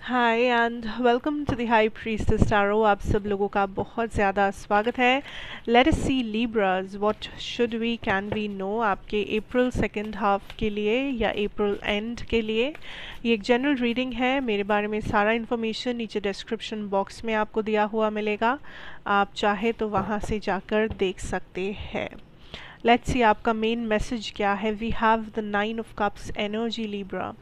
Hi and welcome to the high priestess tarot. आप सब लोगों का बहुत ज़्यादा स्वागत है। Let us see Libras, what should we can we know आपके अप्रैल सेकंड हाफ के लिए या अप्रैल एंड के लिए। ये एक जनरल रीडिंग है। मेरे बारे में सारा इन्फॉर्मेशन नीचे डिस्क्रिप्शन बॉक्स में आपको दिया हुआ मिलेगा। आप चाहे तो वहाँ से जाकर देख सकते हैं। लेट्स सी आपका मेन मैसेज क्या है। We have the 9 of cups energy Libra.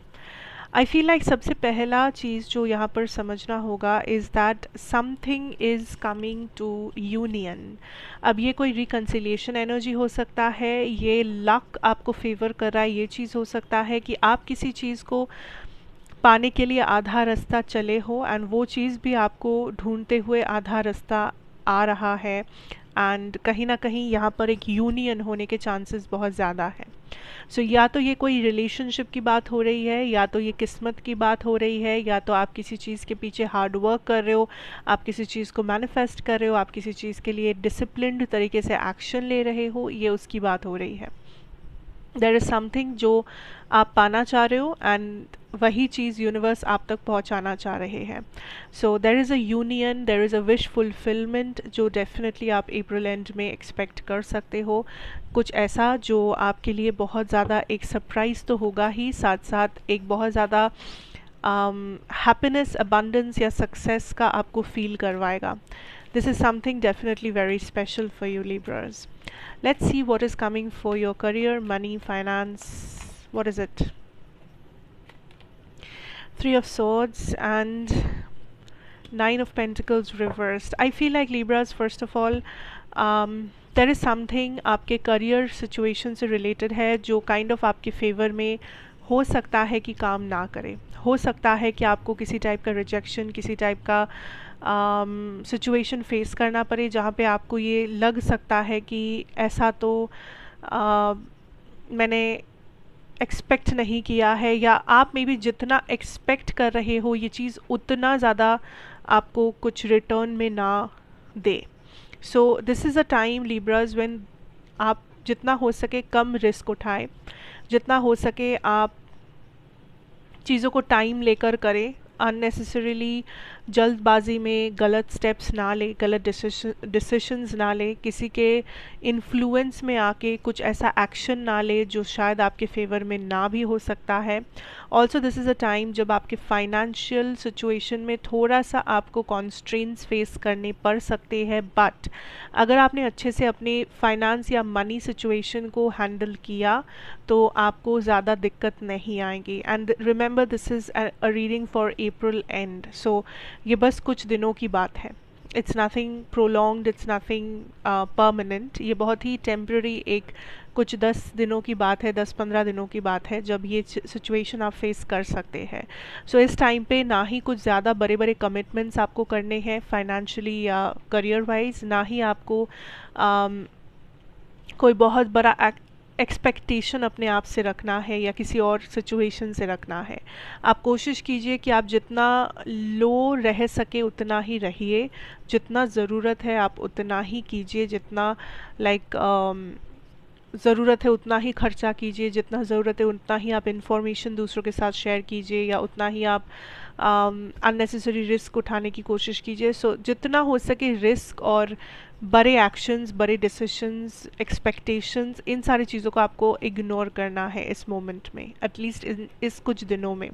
I feel like सबसे पहला चीज़ जो यहाँ पर समझना होगा is that something is coming to union. अब ये कोई रिकन्सिलिएशन एनर्जी हो सकता है, ये लक आपको फेवर कर रहा है, ये चीज़ हो सकता है कि आप किसी चीज़ को पाने के लिए आधा रास्ता चले हो एंड वो चीज़ भी आपको ढूंढते हुए आधा रास्ता आ रहा है एंड कहीं ना कहीं यहाँ पर एक यूनियन होने के चांसेस बहुत ज़्यादा है। सो या तो ये कोई रिलेशनशिप की बात हो रही है, या तो ये किस्मत की बात हो रही है, या तो आप किसी चीज़ के पीछे हार्ड वर्क कर रहे हो, आप किसी चीज़ को मैनिफेस्ट कर रहे हो, आप किसी चीज़ के लिए डिसिप्लिन्ड तरीके से एक्शन ले रहे हो, ये उसकी बात हो रही है। देयर इज़ समथिंग जो आप पाना चाह रहे हो एंड वही चीज़ यूनिवर्स आप तक पहुंचाना चाह रहे हैं। So there is a union, there is a wish fulfilment जो डेफिनेटली आप अप्रैल एंड में एक्सपेक्ट कर सकते हो। कुछ ऐसा जो आपके लिए बहुत ज़्यादा एक सरप्राइज़ तो होगा ही, साथ साथ एक बहुत ज़्यादा हैप्पीनेस, अबंडेंस या सक्सेस का आपको फील करवाएगा। This is something definitely very special for you, Libras. Let's see what is coming for your career, money, finance. What is it? Three of Swords and Nine of Pentacles reversed. I feel like Libras, first of all, there is something आपके career situation से related है जो kind of आपके favor में हो सकता है कि काम ना करे। हो सकता है कि आपको किसी टाइप का रिजेक्शन, किसी टाइप का सिचुएशन फेस करना पड़े जहाँ पे आपको ये लग सकता है कि ऐसा तो मैंने एक्सपेक्ट नहीं किया है, या आप मे बी जितना एक्सपेक्ट कर रहे हो ये चीज़ उतना ज़्यादा आपको कुछ रिटर्न में ना दे। So this is a time Libras when आप जितना हो सके कम रिस्क उठाएं, जितना हो सके आप चीज़ों को टाइम लेकर करें। अननेसेसरीली जल्दबाजी में गलत स्टेप्स ना ले, गलत डिसीशंस ना ले, किसी के इन्फ्लुएंस में आके कुछ ऐसा एक्शन ना ले जो शायद आपके फेवर में ना भी हो सकता है। Also this is a time जब आपके फाइनेंशियल सिचुएशन में थोड़ा सा आपको कॉन्स्ट्रेंट्स फेस करने पड़ सकते हैं, बट अगर आपने अच्छे से अपने फाइनेंस या मनी सिचुएशन को हैंडल किया तो आपको ज़्यादा दिक्कत नहीं आएगी। And remember this is a reading for April end, so ये बस कुछ दिनों की बात है। It's nothing prolonged, it's nothing permanent. ये बहुत ही टेम्प्रेरी एक कुछ 10 दिनों की बात है, 10-15 दिनों की बात है जब ये सिचुएशन आप फेस कर सकते हैं। सो इस टाइम पे ना ही कुछ ज़्यादा बड़े बड़े कमिटमेंट्स आपको करने हैं फाइनेंशियली या करियर वाइज, ना ही आपको कोई बहुत बड़ा एक्सपेक्टेशन अपने आप से रखना है या किसी और सिचुएशन से रखना है। आप कोशिश कीजिए कि आप जितना लो रह सके उतना ही रहिए, जितना ज़रूरत है आप उतना ही कीजिए, जितना ज़रूरत है उतना ही खर्चा कीजिए, जितना ज़रूरत है उतना ही आप इंफॉर्मेशन दूसरों के साथ शेयर कीजिए, या उतना ही आप अननेसेसरी रिस्क उठाने की कोशिश कीजिए। सो जितना हो सके रिस्क और बड़े एक्शंस, बड़े डिसीशंस, एक्सपेक्टेशंस, इन सारी चीज़ों को आपको इग्नोर करना है इस मोमेंट में, एटलीस्ट इस कुछ दिनों में,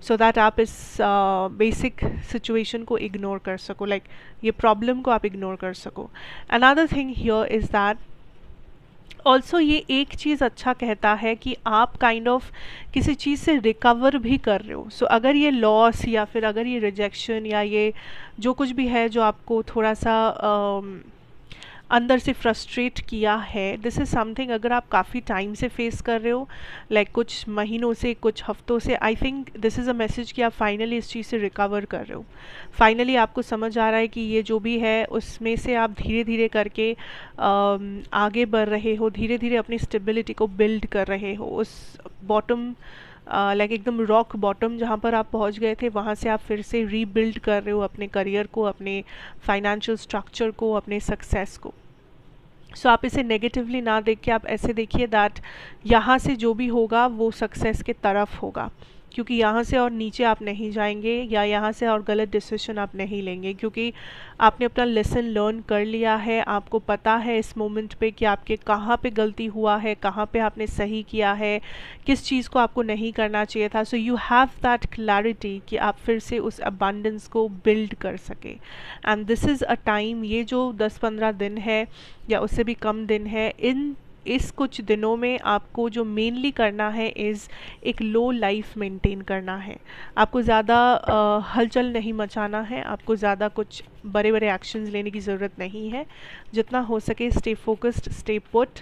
सो दैट आप इस बेसिक सिचुएशन को इग्नोर कर सको, ये प्रॉब्लम को आप इग्नोर कर सको। Another thing here is that also ये एक चीज़ अच्छा कहता है कि आप काइंड ऑफ किसी चीज़ से रिकवर भी कर रहे हो। सो अगर ये लॉस या फिर अगर ये रिजेक्शन या ये जो कुछ भी है जो आपको थोड़ा सा अंदर से फ्रस्ट्रेट किया है, दिस इज़ समथिंग अगर आप काफ़ी टाइम से फेस कर रहे हो, कुछ महीनों से, कुछ हफ्तों से, I think this is a message कि आप फाइनली इस चीज़ से रिकवर कर रहे हो। फाइनली आपको समझ आ रहा है कि ये जो भी है उसमें से आप धीरे धीरे करके आगे बढ़ रहे हो, धीरे धीरे अपनी स्टेबिलिटी को बिल्ड कर रहे हो। उस बॉटम एकदम रॉक बॉटम जहाँ पर आप पहुँच गए थे वहाँ से आप फिर से रीबिल्ड कर रहे हो अपने करियर को, अपने फाइनेंशियल स्ट्रक्चर को, अपने सक्सेस को। सो आप इसे नेगेटिवली ना देख के आप ऐसे देखिए दैट यहाँ से जो भी होगा वो सक्सेस के तरफ होगा। क्योंकि यहाँ से और नीचे आप नहीं जाएंगे या यहाँ से और गलत डिसीजन आप नहीं लेंगे, क्योंकि आपने अपना लेसन लर्न कर लिया है। आपको पता है इस मोमेंट पे कि आपके कहाँ पे गलती हुआ है, कहाँ पे आपने सही किया है, किस चीज़ को आपको नहीं करना चाहिए था। So you have that clarity कि आप फिर से उस अबंडेंस को बिल्ड कर सके। And this is a time, ये जो 10-15 दिन है या उससे भी कम दिन है, इस कुछ दिनों में आपको जो मेनली करना है इज़ एक लो लाइफ मेंटेन करना है। आपको ज़्यादा हलचल नहीं मचाना है, आपको ज़्यादा कुछ बड़े बड़े एक्शंस लेने की ज़रूरत नहीं है। जितना हो सके स्टे फोकस्ड, स्टे पुट।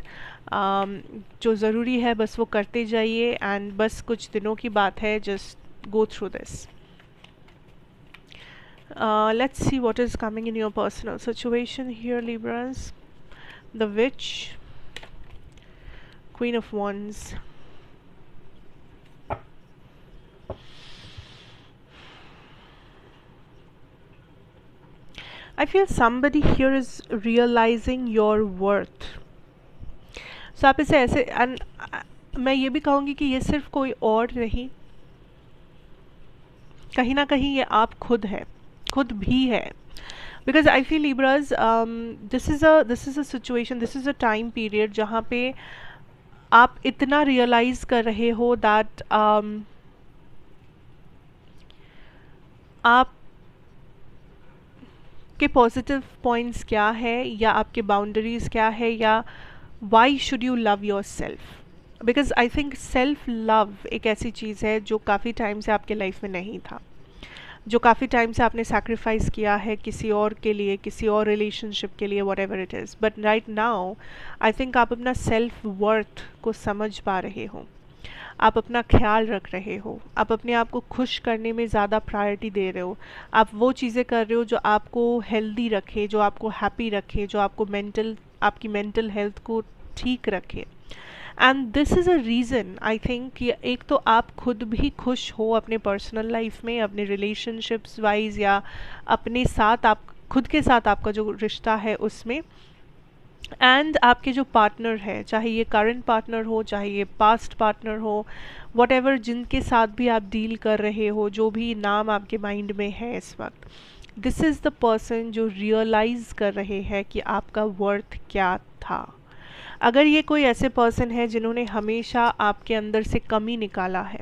जो ज़रूरी है बस वो करते जाइए, एंड बस कुछ दिनों की बात है, just go through this. Let's see what is coming in your personal situation here, Libras. The Witch, Queen of Wands. I feel somebody here is realizing your worth. So आप इसे ऐसे, मैं ये भी कहूँगी कि ये सिर्फ कोई और नहीं, कहीं ना कहीं ये आप खुद भी है। Because I feel लिब्राज, this is a situation, this is a time period जहाँ पे आप इतना रियलाइज़ कर रहे हो दैट आप के पॉजिटिव पॉइंट्स क्या है या आपके बाउंड्रीज़ क्या है, या why should you love your self. Because I think self love एक ऐसी चीज़ है जो काफ़ी टाइम से आपके लाइफ में नहीं था, जो काफ़ी टाइम से आपने सैक्रिफाइस किया है किसी और के लिए, किसी और रिलेशनशिप के लिए, what ever it is. But right now I think आप अपना सेल्फ वर्थ को समझ पा रहे हो, आप अपना ख्याल रख रहे हो, आप अपने आप को खुश करने में ज़्यादा प्रायोरिटी दे रहे हो। आप वो चीज़ें कर रहे हो जो आपको हेल्दी रखे, जो आपको हैप्पी रखे, जो आपको आपकी मेंटल हेल्थ को ठीक रखे। And this is a reason I think कि एक तो आप खुद भी खुश हो अपने पर्सनल लाइफ में, अपने रिलेशनशिप्स वाइज, या अपने साथ, आप खुद के साथ आपका जो रिश्ता है उसमें, एंड आपके जो पार्टनर है, चाहे ये करंट पार्टनर हो, चाहे ये पास्ट पार्टनर हो, वट एवर जिनके साथ भी आप डील कर रहे हो, जो भी नाम आपके माइंड में है इस वक्त, दिस इज़ द पर्सन जो रियलाइज़ कर रहे हैं कि आपका वर्थ क्या था। अगर ये कोई ऐसे पर्सन है जिन्होंने हमेशा आपके अंदर से कमी निकाला है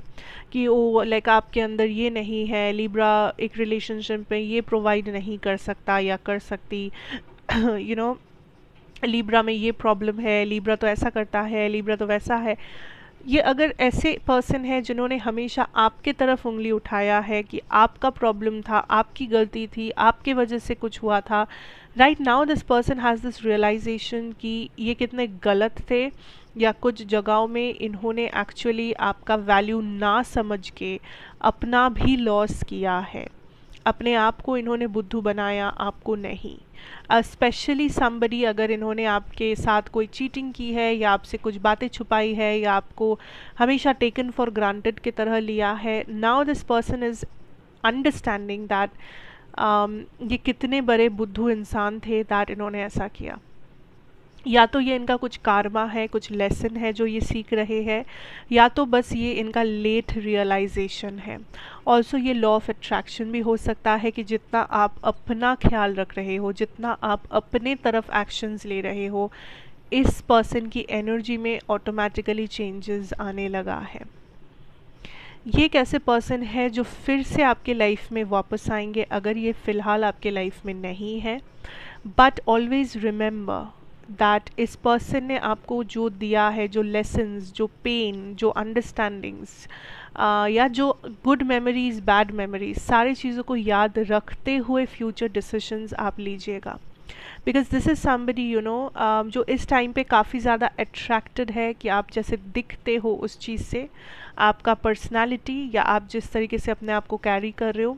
कि वो लाइक आपके अंदर ये नहीं है, लिब्रा एक रिलेशनशिप में ये प्रोवाइड नहीं कर सकता या कर सकती, यू नो, लिब्रा में ये प्रॉब्लम है, लिब्रा तो ऐसा करता है, लिब्रा तो वैसा है, ये अगर ऐसे पर्सन है जिन्होंने हमेशा आपके तरफ उंगली उठाया है कि आपका प्रॉब्लम था, आपकी गलती थी, आपके वजह से कुछ हुआ था, right now this person has this realisation कि ये कितने गलत थे, या कुछ जगहों में इन्होंने एक्चुअली आपका वैल्यू ना समझ के अपना भी लॉस किया है, अपने आप को इन्होंने बुद्धू बनाया, आपको नहीं। स्पेशली समबडी, अगर इन्होंने आपके साथ कोई चीटिंग की है या आपसे कुछ बातें छुपाई है या आपको हमेशा टेकन फॉर ग्रांटेड की तरह लिया है, now this person is understanding that ये कितने बड़े बुद्धू इंसान थे दैट इन्होंने ऐसा किया। या तो ये इनका कुछ कार्मा है, कुछ लेसन है जो ये सीख रहे हैं, या तो बस ये इनका लेट रियलाइजेशन है। ऑल्सो ये लॉ ऑफ अट्रैक्शन भी हो सकता है कि जितना आप अपना ख्याल रख रहे हो, जितना आप अपने तरफ एक्शंस ले रहे हो, इस पर्सन की एनर्जी में ऑटोमेटिकली चेंजेस आने लगा है। ये एक ऐसे पर्सन है जो फिर से आपके लाइफ में वापस आएंगे अगर ये फ़िलहाल आपके लाइफ में नहीं है। बट ऑलवेज़ रिमेंबर दैट इस पर्सन ने आपको जो दिया है, जो लेसन्स, जो पेन, जो अंडरस्टैंडिंग्स, या जो गुड मेमोरीज, बैड मेमोरीज, सारी चीज़ों को याद रखते हुए फ्यूचर डिसीजंस आप लीजिएगा। Because this is somebody you know जो इस टाइम पे काफ़ी ज़्यादा अट्रैक्टेड है कि आप जैसे दिखते हो उस चीज़ से, आपका पर्सनालिटी या आप जिस तरीके से अपने आप को कैरी कर रहे हो,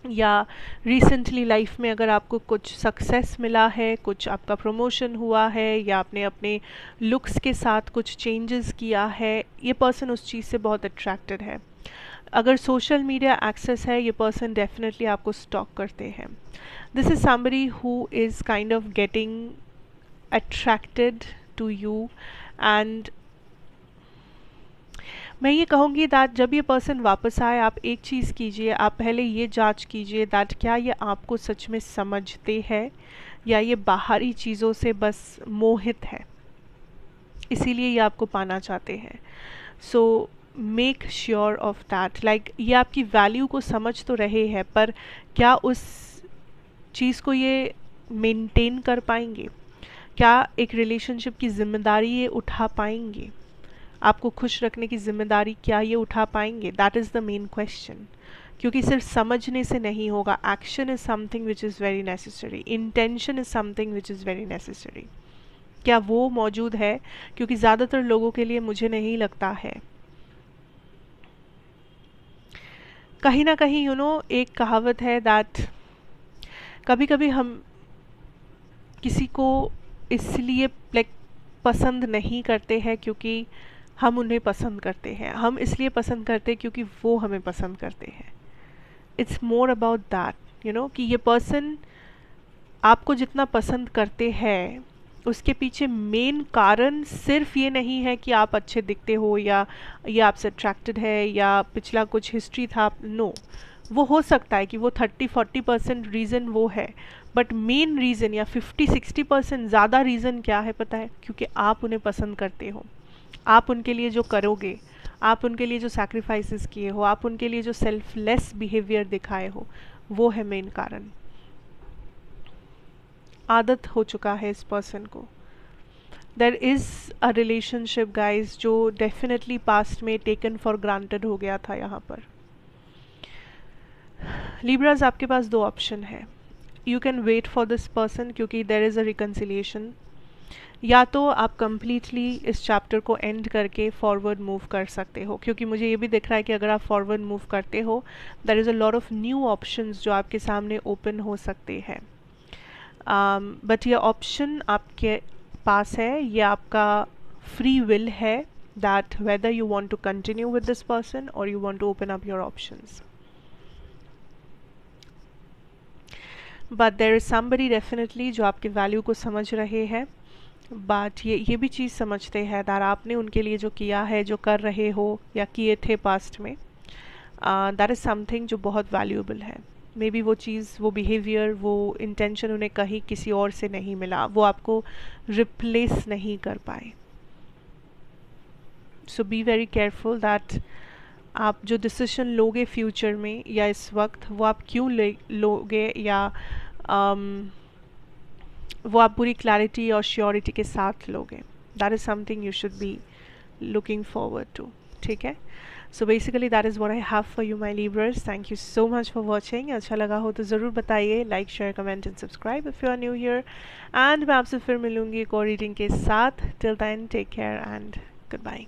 या रिसेंटली लाइफ में अगर आपको कुछ सक्सेस मिला है, कुछ आपका प्रमोशन हुआ है, या आपने अपने लुक्स के साथ कुछ चेंजेस किया है, ये पर्सन उस चीज़ से बहुत अट्रैक्टेड है। अगर सोशल मीडिया एक्सेस है, ये पर्सन डेफिनेटली आपको स्टॉक करते हैं। This is somebody who is kind of getting attracted to you, and मैं ये कहूँगी दैट जब ये पर्सन वापस आए, आप एक चीज़ कीजिए, आप पहले ये जांच कीजिए दैट क्या ये आपको सच में समझते हैं या ये बाहरी चीज़ों से बस मोहित है, इसीलिए ये आपको पाना चाहते हैं। So make sure of that, like ये आपकी वैल्यू को समझ तो रहे हैं, पर क्या उस चीज़ को ये मेंटेन कर पाएंगे? क्या एक रिलेशनशिप की जिम्मेदारी ये उठा पाएंगे? आपको खुश रखने की जिम्मेदारी क्या ये उठा पाएंगे? That is the main question. क्योंकि सिर्फ समझने से नहीं होगा, action is something which is very necessary, intention is something which is very necessary. क्या वो मौजूद है? क्योंकि ज़्यादातर लोगों के लिए मुझे नहीं लगता है। कहीं ना कहीं एक कहावत है दैट कभी कभी हम किसी को इसलिए पसंद नहीं करते हैं क्योंकि हम उन्हें पसंद करते हैं, हम इसलिए पसंद करते हैं क्योंकि वो हमें पसंद करते हैं। इट्स मोर अबाउट दैट कि ये पर्सन आपको जितना पसंद करते हैं उसके पीछे मेन कारण सिर्फ ये नहीं है कि आप अच्छे दिखते हो या ये आपसे अट्रैक्टेड है या पिछला कुछ हिस्ट्री था। नो, वो हो सकता है कि वो 30-40% रीज़न वो है, बट मेन रीज़न या 50-60% ज़्यादा रीज़न क्या है पता है? क्योंकि आप उन्हें पसंद करते हो, आप उनके लिए जो करोगे, आप उनके लिए जो सैक्रिफाइसेस किए हो, आप उनके लिए जो सेल्फलेस बिहेवियर दिखाए हो, वो है मेन कारण। आदत हो चुका है इस पर्सन को। There is a relationship guys जो डेफिनेटली पास्ट में टेकन फॉर ग्रांटेड हो गया था यहाँ पर। लिब्राज, आपके पास दो ऑप्शन है। You can wait for this person क्योंकि देयर इज़ अ रिकन्सिलिएशन, या तो आप कम्प्लीटली इस चैप्टर को एंड करके फॉरवर्ड मूव कर सकते हो, क्योंकि मुझे ये भी दिख रहा है कि अगर आप फॉरवर्ड मूव करते हो there is a lot of new options जो आपके सामने ओपन हो सकते हैं। बट ये ऑप्शन आपके पास है, ये आपका फ्री विल है that whether you want to continue with this person और you want to open up your options. But there is somebody definitely जो आपके वैल्यू को समझ रहे हैं, बट ये भी चीज़ समझते हैं दैट आपने उनके लिए जो किया है, जो कर रहे हो या किए थे पास्ट में, दैट इज़ समथिंग जो बहुत वैल्यूएबल है। मे बी वो चीज़, वो बिहेवियर, वो इंटेंशन उन्हें कहीं किसी और से नहीं मिला, वो आपको रिप्लेस नहीं कर पाए। सो बी वेरी केयरफुल दैट आप जो डिसीजन लोगे फ्यूचर में या इस वक्त, वो आप क्यों लोगे, या वो आप पूरी क्लैरिटी और श्योरिटी के साथ लोगे। That is something you should be looking forward to. ठीक है, so basically that is what I have for you my lovers. Thank you so much for watching. अच्छा लगा हो तो ज़रूर बताइए, like share comment and subscribe if you are new here. And मैं आपसे फिर मिलूंगी एक और रीडिंग के साथ। Till then take care and good bye.